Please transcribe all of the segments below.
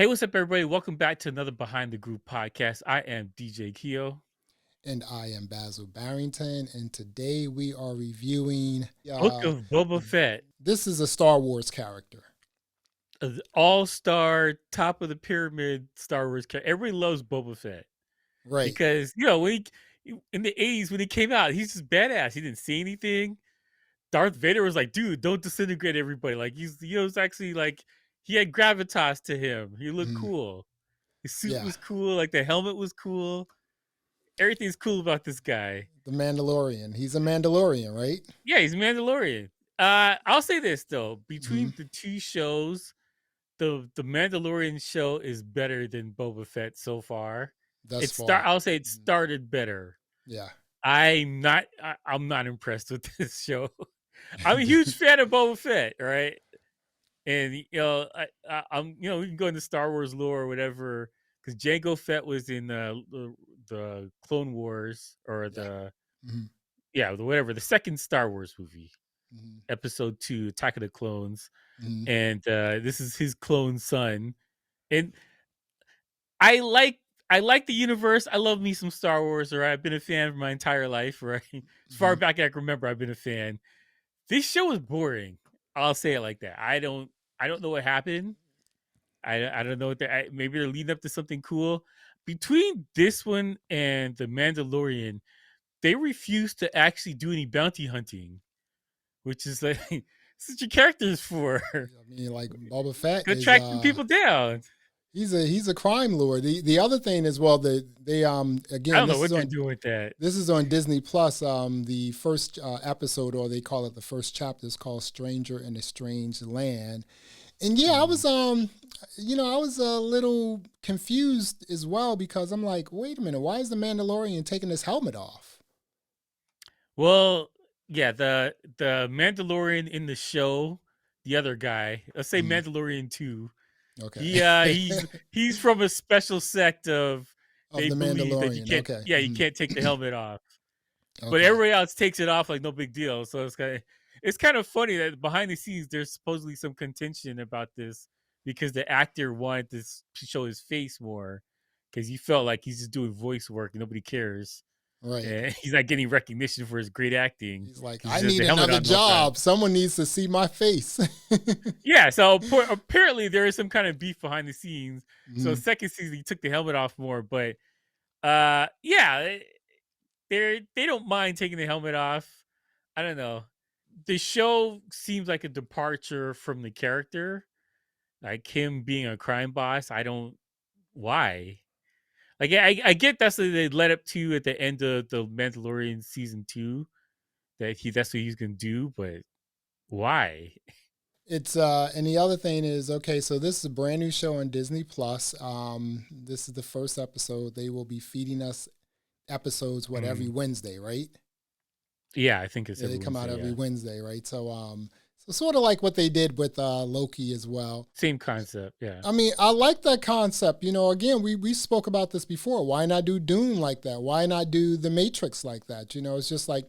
Hey, what's up, everybody? Welcome back to another Behind the Group podcast. I am DJ Keo. And I am Basil Barrington, and today we are reviewing. Book of Boba Fett, This is a Star Wars character, all-star, top of the pyramid Star Wars character. Everybody loves Boba Fett right? because in the '80s when he came out, he's just badass. He didn't say anything. Darth Vader was like, "Dude, don't disintegrate everybody." Like it's actually like he had gravitas to him. He looked Mhm. cool. His suit Yeah, was cool. Like the helmet was cool. Everything's cool about this guy. the Mandalorian. He's a Mandalorian, right? Yeah, he's Mandalorian. I'll say this though: Hmm. between the two shows, the Mandalorian show is better than Boba Fett so far. Thus far. I'll say it Mhm. started better. Yeah. I'm not impressed with this show. I'm a huge fan of Boba Fett, right? And I'm we can go into Star Wars lore or whatever because Jango Fett was in the Clone Wars or Yeah. Hmm. the second Star Wars movie, Hmm. Episode 2, Attack of the Clones, Hmm. and this is his clone son. And I like I like the universe. I love me some Star Wars. Right, I've been a fan for my entire life. Right, as far Hmm. back as I can remember, I've been a fan. This show is boring. I'll say it like that. I don't know what happened. I don't know what maybe they're leading up to something cool. Between this one and the Mandalorian, they refuse to actually do any bounty hunting, which is like this is your characters for. I mean, like Boba Fett Go is tracking people down. he's a crime lord. The other thing as well that they I again don't know what they're doing with that. this is on Disney Plus. The first episode, or they call it the first chapter, is called "Stranger in a Strange Land." And yeah, I Mhm. was I was a little confused as well because I'm like, wait a minute, why is the Mandalorian taking his helmet off? Well, yeah, the Mandalorian in the show, the other guy, let's say Mhm. Mandalorian 2, Okay. he's from a special sect of Of they the believe that Mandalorian. Okay. you can't take the helmet off. But Okay. everybody else takes it off like no big deal. So it's kind of funny that behind the scenes there's supposedly some contention about this because the actor wanted to show his face more because he felt like he's just doing voice work and nobody cares. Right. And he's not getting recognition for his great acting He's like, because I he has need the helmet another on the whole time. job. Someone needs to see my face. Yeah, so apparently there is some kind of beef behind the scenes. So Mhm. second season he took the helmet off more, but yeah, they don't mind taking the helmet off. I don't know. The show seems like a departure from the character, like him being a crime boss. I don't why. Like I get that's what they led up to at the end of the Mandalorian season 2 that that's what he's gonna do, but why? It's and the other thing is, okay, so this is a brand new show on Disney Plus. This is the first episode. They will be feeding us episodes every Mm, Wednesday, right? yeah, I think it's Yeah, they every come out Wednesday. every Yeah, Wednesday, right? So sort of like what they did with Loki as well. same concept. Yeah. I mean, I like that concept. Again, we spoke about this before. Why not do Dune like that? Why not do The Matrix like that? It's just like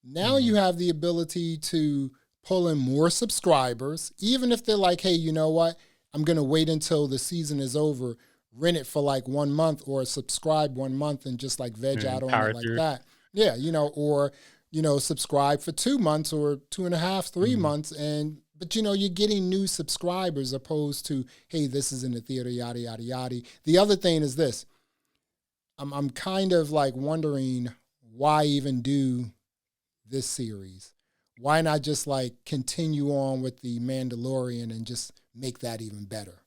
now Mm, you have the ability to pull in more subscribers, even if they're like, hey, you know what? I'm gonna wait until the season is over, rent it for like 1 month, or subscribe 1 month and just like veg out on it power like through. that. Yeah, or subscribe for 2 months or two and a half, three Mm. months, and but you're getting new subscribers opposed to, hey, this is in the theater, yada yada yada. The other thing is this. I'm kind of like wondering why even do this series? Why not just like continue on with the Mandalorian and just make that even better?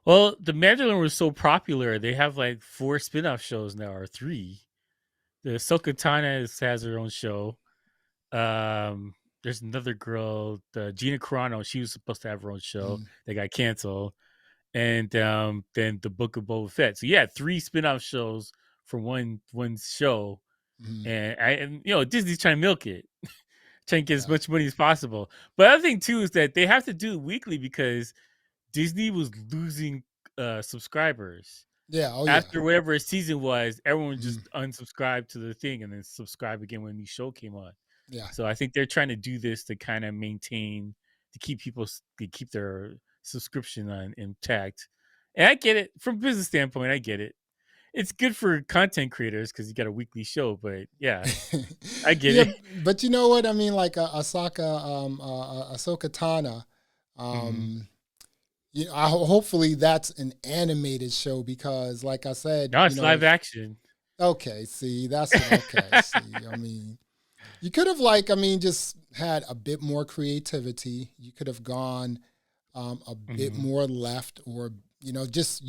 Well, the Mandalorian was so popular; they have like 4 spin-off shows now, or 3. The Ahsoka Tano has her own show. Um, there's another girl, the Gina Carano. She was supposed to have her own show. Mm, They got canceled. And then the Book of Boba Fett. So yeah, 3 spin-off shows for one show. mm, And Disney's trying to milk it, trying to get as yeah, much money as possible. But the other thing too is that they have to do it weekly because Disney was losing subscribers yeah, oh yeah, after whatever season was. Everyone mm, just unsubscribed to the thing and then subscribe again when the show came on. yeah, So I think they're trying to do this to kind of maintain to keep people to keep their subscription on intact. And I get it from a business standpoint. I get it. It's good for content creators because you got a weekly show. But yeah, I get Yeah, it. but you know what I mean? Like Ahsoka Tana. Hmm. Hopefully that's an animated show because, like I said, No, it's live action. okay. See, that's okay. See, I mean, you could have just had a bit more creativity. You could have gone a bit Hmm. more left, or just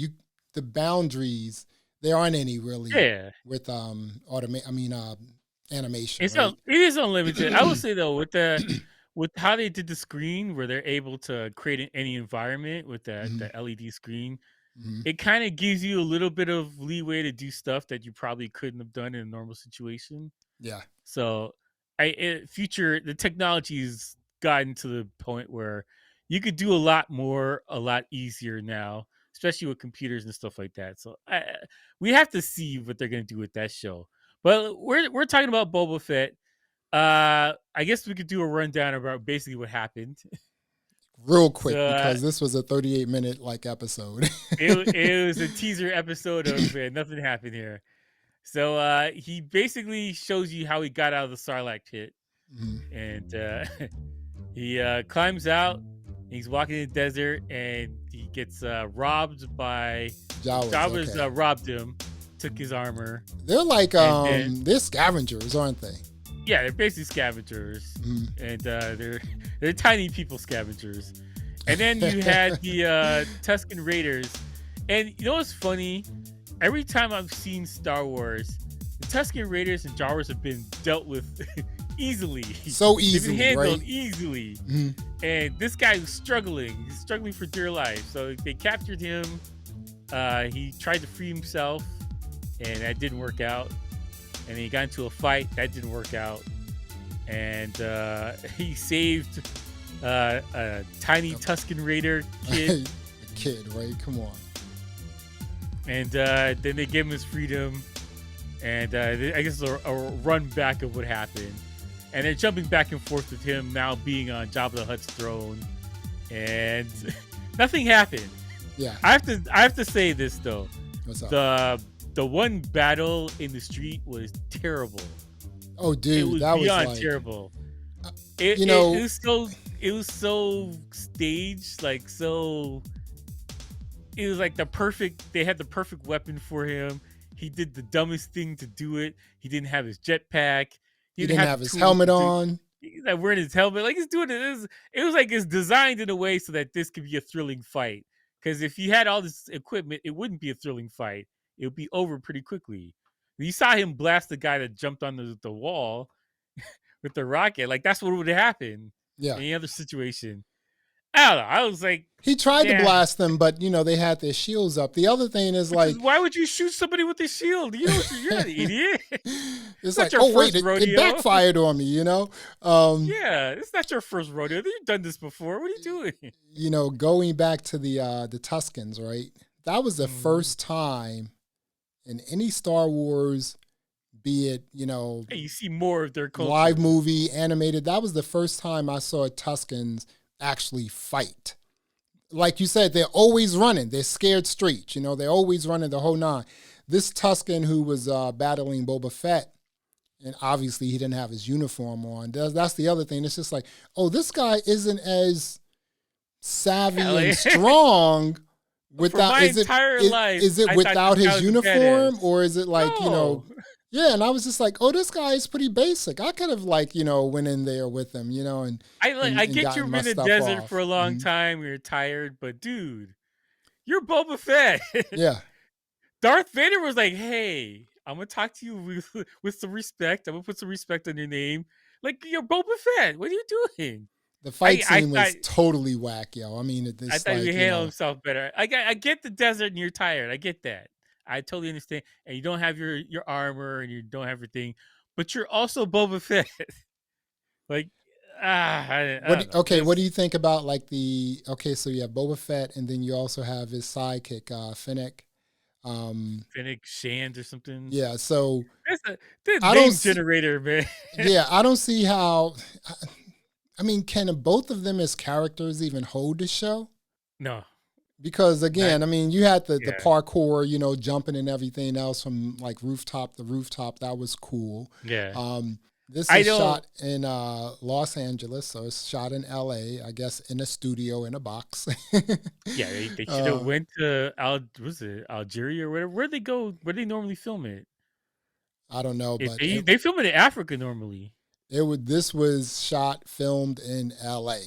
the boundaries. There aren't any really Yeah, with animation, it's right? it is unlimited. I will say though, with how they did the screen, where they're able to create any environment with Mhm, the LED screen, mhm. it kind of gives you a little bit of leeway to do stuff that you probably couldn't have done in a normal situation. Yeah, So, future the technology's gotten to the point where you could do a lot more, a lot easier now, especially with computers and stuff like that. So, we have to see what they're going to do with that show. But we're talking about Boba Fett. I guess we could do a rundown about basically what happened. real So, quick because this was a 38-minute like episode. it was a teaser episode of nothing happened here. So he basically shows you how he got out of the Sarlacc pit, Mhm. and he climbs out. He's walking in the desert, and he gets robbed by Jawas, Jabba's. okay. Robbed him, took his armor, They're like and then they're scavengers, aren't they? yeah, they're basically scavengers, Mhm. and they're tiny people scavengers. And then you had the Tusken Raiders, and you know what's funny? Every time I've seen Star Wars, the Tusken Raiders and Jawas have been dealt with easily. So They've been easily, right? handled easily. Mhm. And this guy was struggling. He's struggling for dear life. So they captured him. He tried to free himself, and that didn't work out. And then he got into a fight. That didn't work out. And he saved a tiny Tusken Raider kid. A kid, right? Come on. And then they gave him his freedom. And I guess it's a run back of what happened. And they're jumping back and forth with him now being on Jabba the Hutt's throne. And nothing happened. Yeah. I have to say this though. What's up? The one battle in the street was terrible. Oh, It dude, was that was beyond like, terrible. uh, It, you it, know, it was so staged, like so. It was like they had the perfect weapon for him. He did the dumbest thing to do it. He didn't have his jetpack. He he didn't didn't have have the his tools helmet to do. on. He's like wearing his helmet, like he's doing it. It was like it's designed in a way so that this could be a thrilling fight. Because if he had all this equipment, it wouldn't be a thrilling fight. It would be over pretty quickly. You saw him blast the guy that jumped on the wall with the rocket. Like that's what would happen Yeah. in any other situation. I don't know. I was like, He tried to yeah. blast them, but they had their shields up. The other thing is Which is like, why would you shoot somebody with a shield? You know, you're not an idiot. it's It's not like, your oh wait, first it rodeo. backfired on me. Um, Yeah, it's not your first rodeo. You've done this before. What are you doing? going back to the Tuscans, right? That was the Mhm. first time in any Star Wars, be it Hey, you see more of their live culture. movie, animated. That was the first time I saw Tuscans actually fight. Like you said, they're always running. They're scared straight. They're always running the whole nine. This Tuscan who was battling Boba Fett, and obviously he didn't have his uniform on. That's the other thing. It's just like, oh, this guy isn't as Yeah, savvy and like strong for without. my Is it entire life, is it I thought this without guy his was a badass. uniform, or is it like No, yeah? And I was just like, oh, this guy is pretty basic. I could have like went in there with him, and I and get gotten you've my been in the stuff desert for off. a long time. You're tired, but dude, you're Boba Fett. Yeah. Darth Vader was like, "Hey, I'm gonna talk to you with some respect. I'm gonna put some respect on your name. Like you're Boba Fett. What are you doing?" The fight I scene thought was totally whack, yo. I mean, I it's thought he like, handled himself better. I get the desert and you're tired. I get that. I totally understand. And you don't have your armor and you don't have your thing, but you're also Boba Fett. Like I don't know. Okay, what do you think about like okay, so you have Boba Fett and then you also have his sidekick, Finnick. Um, Fennec Shand or something. yeah, so That's the I don't name see, generator, man. yeah, I don't see how, I mean, can both of them as characters even hold the show? No, Because Not again, I mean, you had the yeah, parkour, jumping and everything else from like rooftop to rooftop. That was cool. yeah. Um, this I is don't. shot in Los Angeles, so it's shot in L.A. I guess in a studio in a box. Yeah, they should have uh, went to was it Algeria or whatever? Where they go? Where they normally film it? I don't know, If but they film it in Africa normally. it would this was shot filmed in L.A.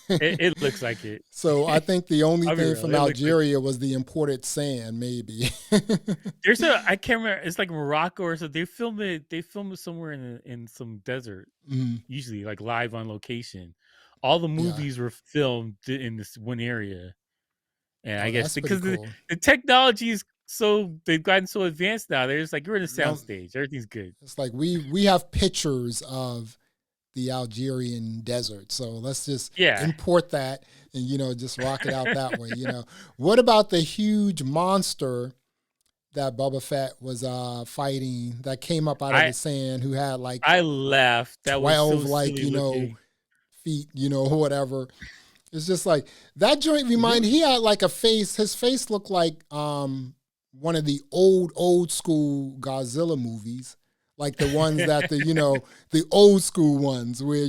It looks like it. So I think the only I'll be thing real. from It looks like it. Algeria was the imported sand, maybe. There's a I can't remember. It's like Morocco or so. They film it somewhere in some desert. Mhm. Usually like live on location. All the Yeah. movies were filmed in this one area, and I Oh, guess that's pretty because cool. the technology is so they've gotten so advanced now. They're just like you're in a Yep. soundstage. Everything's good. It's like we have pictures of the Algerian desert. So let's just Yeah. import that and just rock it out that way. What about the huge monster that Boba Fett was fighting that came up out of I the sand who had like I laughed. That was 12 so like, silly looking. feet, or whatever. It's just like that joint reminded Who? he had like a face, his face looked like one of the old school Godzilla movies. Like the ones that the old school ones where,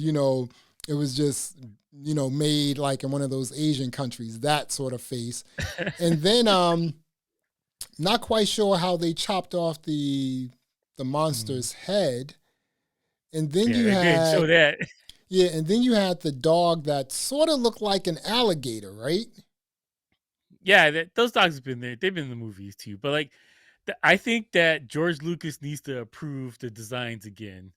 it was just, made like in one of those Asian countries, that sort of face. And then not quite sure how they chopped off the Mm. monster's head. And then Yeah, you they didn't show had that. yeah, and then you had the dog that sort of looked like an alligator, right? Yeah, those dogs have been there. They've been in the movies too. But like, I think that George Lucas needs to approve the designs again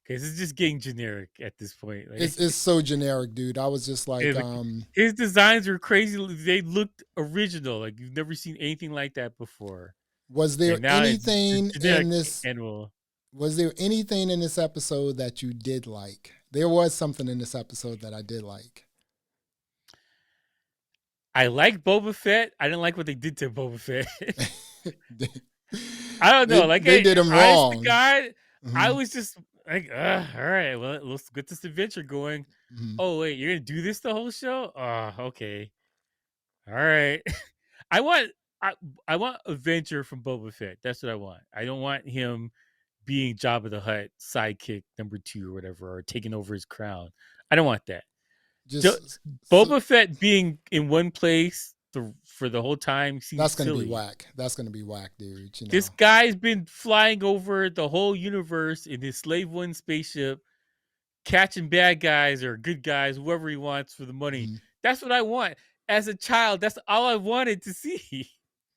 because it's just getting generic at this point. Like, It's so generic, dude. I was just yeah, like, his designs were crazy. They looked original. Like you've never seen anything like that before. was there And now it's just anything in generic this animal. was there anything in this episode that you did like? There was something in this episode that I did like. I like Boba Fett. I didn't like what they did to Boba Fett. they, I don't know. Like, they did him honest to wrong. God, I Hmm. was just like, all right, well, let's get this adventure going. Hmm. Oh wait, you're gonna do this the whole show? Oh, okay, all right. I want, I, I want adventure from Boba Fett. That's what I want. I don't want him being Jabba the Hutt sidekick number 2 or whatever, or taking over his crown. I don't want that. Just so, Boba Fett being in one place for the whole time seems that's gonna be silly. whack. That's gonna be whack, dude. This guy's been flying over the whole universe in his Slave One spaceship, catching bad guys or good guys, whoever he wants for the money. Mhm. That's what I want. As a child, that's all I wanted to see.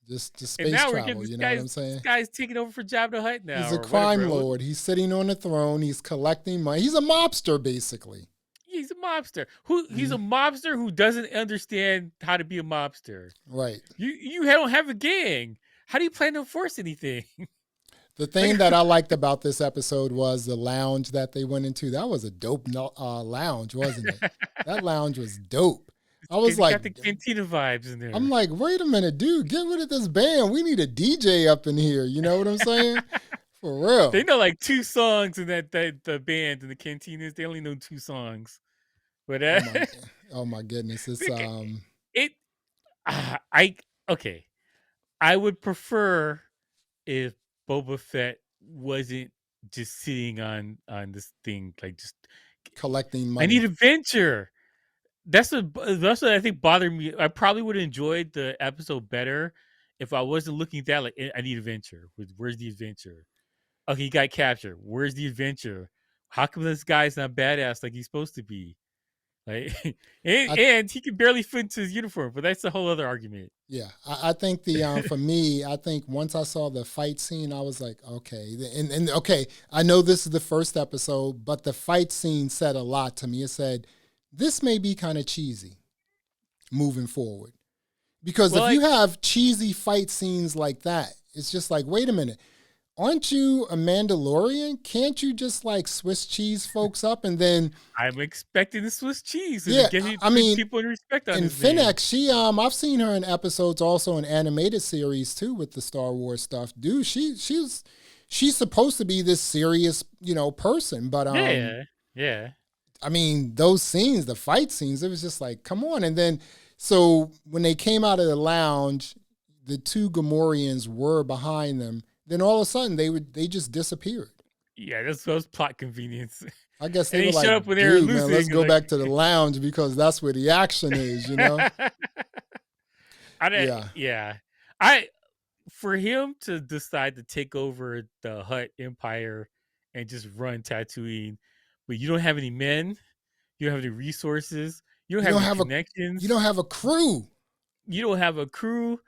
Just And space now we're getting travel. You know what I'm this saying? guy's taking over for Jabba the Hutt now He's a or whatever. crime lord. He's sitting on the throne. He's collecting money. He's a mobster, basically. He's a mobster. He's a Mhm. mobster who doesn't understand how to be a mobster. Right. You don't have a gang. How do you plan to enforce anything? The Like thing that I liked about this episode was the lounge that they went into. That was a dope lounge, wasn't it? That lounge was dope. I was you like, got the cantina vibes in I'm there. like, wait a minute, dude, get rid of this band. We need a DJ up in here. You know what I'm saying? For They real. know like 2 songs in that the band and the cantinas. They only know 2 songs. But Oh my, oh my goodness. It's it I okay. I would prefer if Boba Fett wasn't just sitting on this thing like just collecting I need money. adventure. That's what I think bothered me. I probably would have enjoyed the episode better if I wasn't looking at that like I need adventure. Where's the adventure? Okay, he got captured. Where's the adventure? How come this guy's not badass like he's supposed to be? Like, I and he can barely fit into his uniform, but that's a whole other argument. Yeah, I think the for me, I think once I saw the fight scene, I was like, okay, and okay, I know this is the first episode, but the fight scene said a lot to me. It said this may be kind of cheesy moving forward because Well, if you like have cheesy fight scenes like that, it's just like, wait a minute, aren't you a Mandalorian? Can't you just like Swiss cheese folks up and then I'm expecting the Swiss cheese and to yeah, get I put mean, people in respect on and his name. Finnex, she I've seen her in episodes also in animated series too with the Star Wars stuff. Dude, she's supposed to be this serious, person, but Yeah, yeah. I mean, those scenes, the fight scenes, it was just like, come on. And then So when they came out of the lounge, the two Gamorreans were behind them. Then all of a sudden they just disappeared. Yeah, that was plot convenience. I guess And they were they showed like, up when they were dude, man, let's losing. go Like, back to the lounge because that's where the action is, you know? I don't, Yeah. yeah. I For him to decide to take over the Hutt Empire and just run Tatooine, but you don't have any men, you don't have any resources, you don't You have don't any have connections, a crew. you don't have a crew.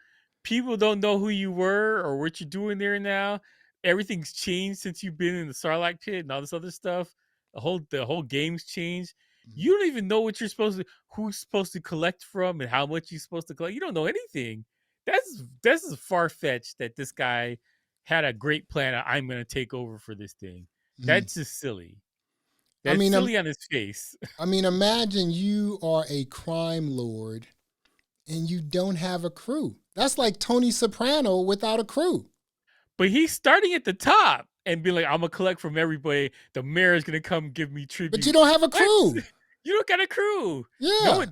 People don't know who you were or what you're doing there now. Everything's changed since you've been in the Sarlacc pit and all this other stuff. The whole game's changed. You don't even know what you're supposed to, who's supposed to collect from and how much you're supposed to collect. You don't know anything. That's far fetched that this guy had a great plan. I'm going to take over for this thing. Mm. That's just silly. I That's mean, silly on his face. imagine you are a crime lord and you don't have a crew. That's like Tony Soprano without a crew. But he's starting at the top and being like, I'm gonna collect from everybody. The mayor's gonna come give me But you tribute. don't have a What? crew. You don't got a crew. Yeah.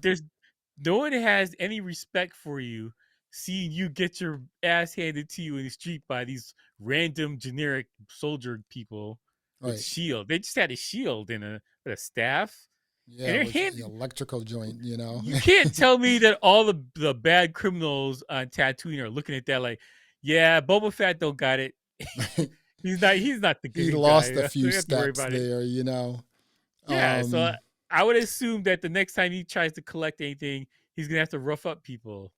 No one has any respect for you. Seeing you get your ass handed to you in the street by these random generic soldier people with Right. shield. They just had a shield and a staff. Yeah, And it they're was the hand. electrical joint, you know. You can't tell me that all the bad criminals on Tatooine are looking at that like, yeah, Boba Fett don't got it. He's not the He good lost guy. a We few have to worry steps about it. there, you know. Yeah, so Um, I would assume that the next time he tries to collect anything, he's gonna have to rough up people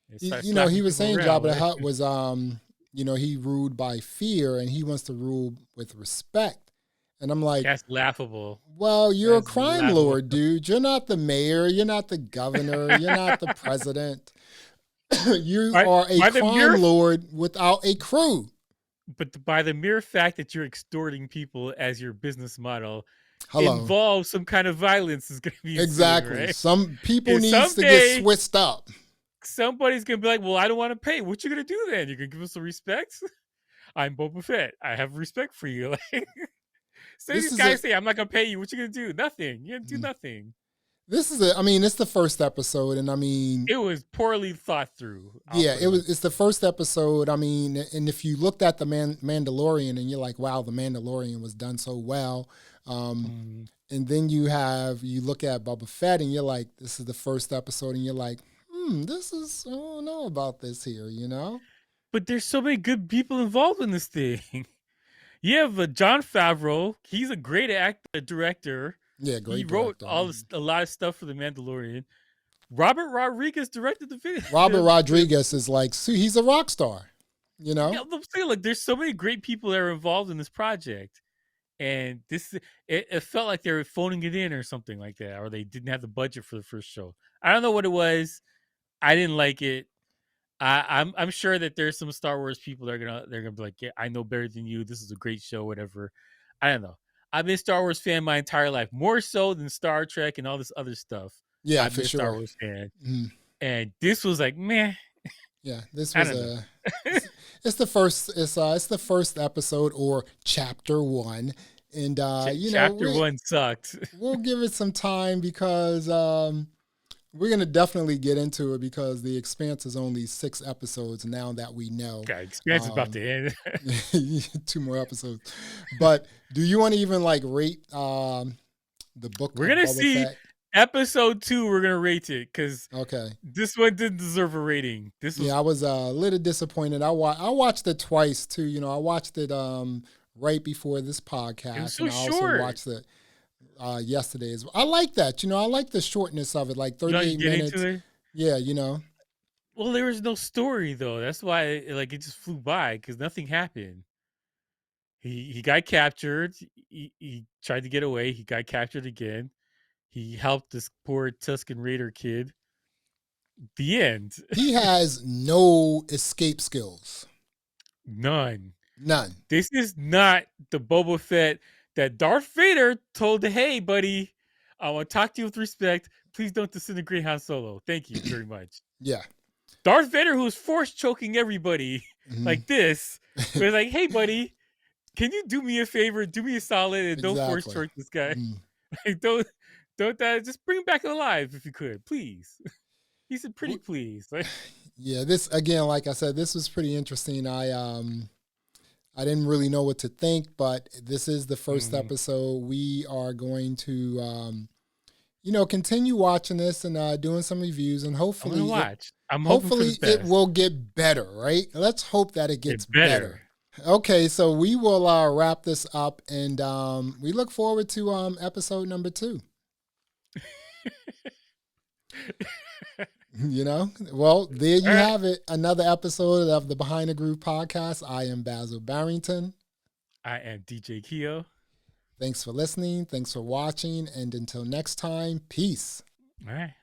and start he slapping was people saying Jabba around. the Like, Hutt was he ruled by fear and he wants to rule with respect. And I'm like, that's laughable. well, you're a That's crime laughable. lord, dude. You're not the mayor. You're not the governor. You're not the president. You By, are a by the crime mere, lord without a crew. but by the mere fact that you're extorting people as your business model Hello. involves some kind of violence is going to be ensuing, Exactly. right? Some people Because needs to get someday switched up. somebody's going to be like, well, I don't want to pay. What you going to do then? You're going to give us some respect? I'm Boba Fett. I have respect for you. Like, so This these is a guys say, I'm not going to pay you. What you going to do? Nothing. You're going to do nothing. it's the first episode and I mean, It was poorly thought through. yeah, it's the first episode. I mean, and if you looked at the Mandalorian and you're like, wow, the Mandalorian was done so well. And then you look at Boba Fett and you're like, this is the first episode and you're like, I don't know about this here, you know? But there's so many good people involved in this thing. You have John Favreau. He's a great director. Yeah, He great wrote director. a lot of stuff for The Mandalorian. Robert Rodriguez directed the video. Robert Rodriguez is like, see, he's a rock star, you know? Yeah, I'm saying, like, there's so many great people that are involved in this project. And it felt like they were phoning it in or something like that, or they didn't have the budget for the first show. I don't know what it was. I didn't like it. I'm sure that there's some Star Wars people that they're gonna be like, yeah, I know better than you. This is a great show, whatever. I don't know. I've been a Star Wars fan my entire life, more so than Star Trek and all this other stuff. Yeah, I've for been a Star sure. Wars fan, Mhm. and this was like, meh. Yeah, this I was don't know. it's the first episode or chapter 1. And Chapter 1 sucked. we'll give it some time because we're gonna definitely get into it because The Expanse is only 6 episodes now that we know. God, Expanse is about to end. 2 more episodes. But do you want to even like rate the book? We're gonna Boba see Fett? episode 2. We're gonna rate it because Okay. this one didn't deserve a rating. This was Yeah, I was a little disappointed. I watched it twice too. You know, I watched it right before this podcast, it was so and I also short. watched it yesterday as well. I like that. You know, I like the shortness of it, like You know, you 38 get minutes. into it. Yeah, you know. Well, there was no story though. That's why it just flew by because nothing happened. He got captured. He tried to get away. He got captured again. He helped this poor Tusken Raider kid. The end. He has no escape skills. None. None. This is not the Boba Fett that Darth Vader told, hey, buddy, I want to talk to you with respect. Please don't disintegrate Han Solo. Thank you very much. Yeah. Darth Vader, who's force choking everybody like this, was like, hey, buddy, can you do me a favor? Do me a solid and don't force choke this guy. Like, don't just bring him back alive if you could, please. He's pretty pleased. Yeah, this again, like I said, this was pretty interesting. I didn't really know what to think, but this is the first episode. We are going to continue watching this and doing some reviews, and I'm gonna hopefully watch. I'm hoping for the it best. will get better, right? Let's hope that it gets Get better. Okay, so we will wrap this up, and we look forward to episode number 2. Well, there you have it. Another episode of the Behind the Groove podcast. I am Basil Barrington. I am DJ Keo. Thanks for listening. Thanks for watching. And until next time, peace. All right.